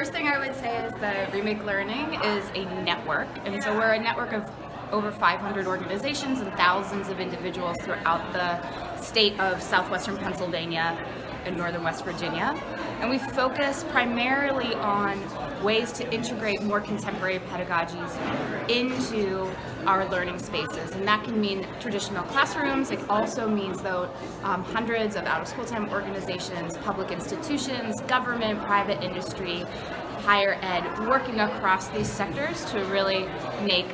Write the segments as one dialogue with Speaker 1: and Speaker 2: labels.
Speaker 1: first thing I would say is that Remake Learning is a network, and so we're a network of over 500 organizations and thousands of individuals throughout the state of southwestern Pennsylvania and northern West Virginia. And we focus primarily on ways to integrate more contemporary pedagogies into our learning spaces. And that can mean traditional classrooms. It also means, though, hundreds of out-of-school time organizations, public institutions, government, private industry, higher ed, working across these sectors to really make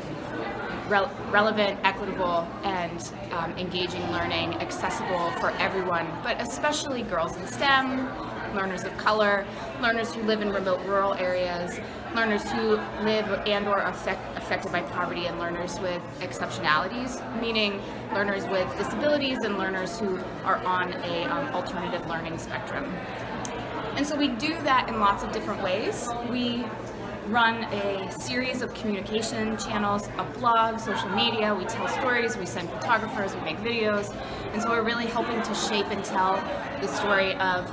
Speaker 1: relevant, equitable, and engaging learning accessible for everyone, but especially girls in STEM, learners of color, learners who live in remote rural areas, learners who live and or are affected by poverty, and learners with exceptionalities, meaning learners with disabilities and learners who are on a alternative learning spectrum. And so we do that in lots of different ways. We run a series of communication channels, a blog, social media, we tell stories, we send photographers, we make videos, and so we're really helping to shape and tell the story of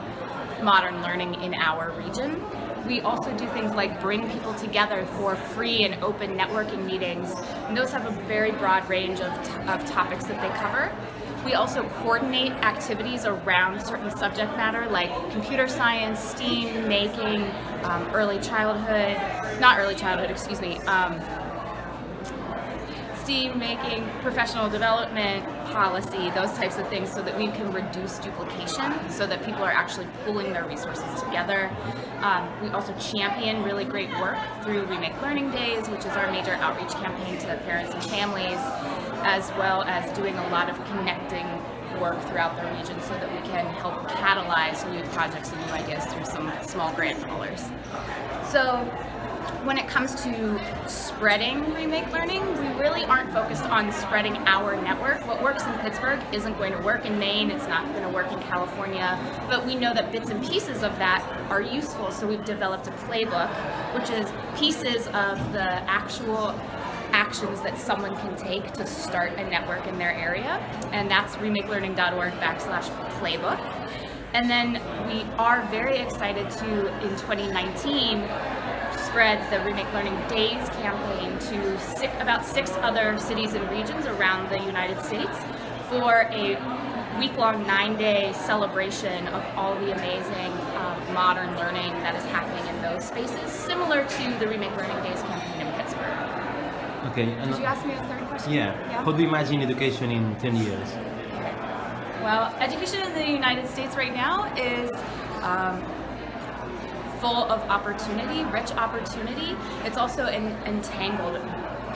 Speaker 1: modern learning in our region. We also do things like bring people together for free and open networking meetings, and those have a very broad range of topics that they cover. We also coordinate activities around certain subject matter like computer science, STEAM, making, STEAM making, professional development, policy, those types of things, so that we can reduce duplication, so that people are actually pooling their resources together. We also champion really great work through Remake Learning Days, which is our major outreach campaign to parents and families, as well as doing a lot of connecting work throughout the region so that we can help catalyze new projects and new ideas through some small grant dollars. So when it comes to spreading Remake Learning, we really aren't focused on spreading our network. What works in Pittsburgh isn't going to work in Maine, it's not going to work in California, but we know that bits and pieces of that are useful, so we've developed a playbook, which is pieces of the actual actions that someone can take to start a network in their area, and that's remakelearning.org/playbook. And then we are very excited to, in 2019, spread the Remake Learning Days campaign to about 6 other cities and regions around the United States for a week-long 9-day celebration of all the amazing modern learning that is happening in those spaces, similar to the Remake Learning Days campaign in Pittsburgh.
Speaker 2: Okay.
Speaker 1: Did you ask me a third question?
Speaker 2: Yeah. How do you imagine education in 10 years?
Speaker 1: Okay. Well, education in the United States right now is full of opportunity, rich opportunity. It's also entangled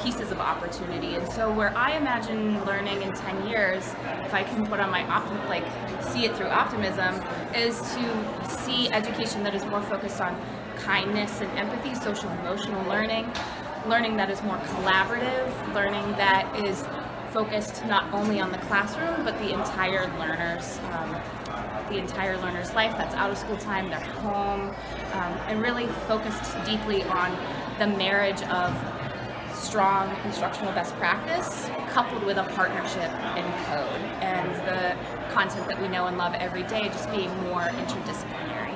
Speaker 1: pieces of opportunity. And so where I imagine learning in 10 years, if I can put on my see it through optimism, is to see education that is more focused on kindness and empathy, social emotional learning, learning that is more collaborative, learning that is focused not only on the classroom, but the entire learner's life. That's out of school time, their home, and really focused deeply on the marriage of strong instructional best practice coupled with a partnership in code, and the content that we know and love every day just being more interdisciplinary.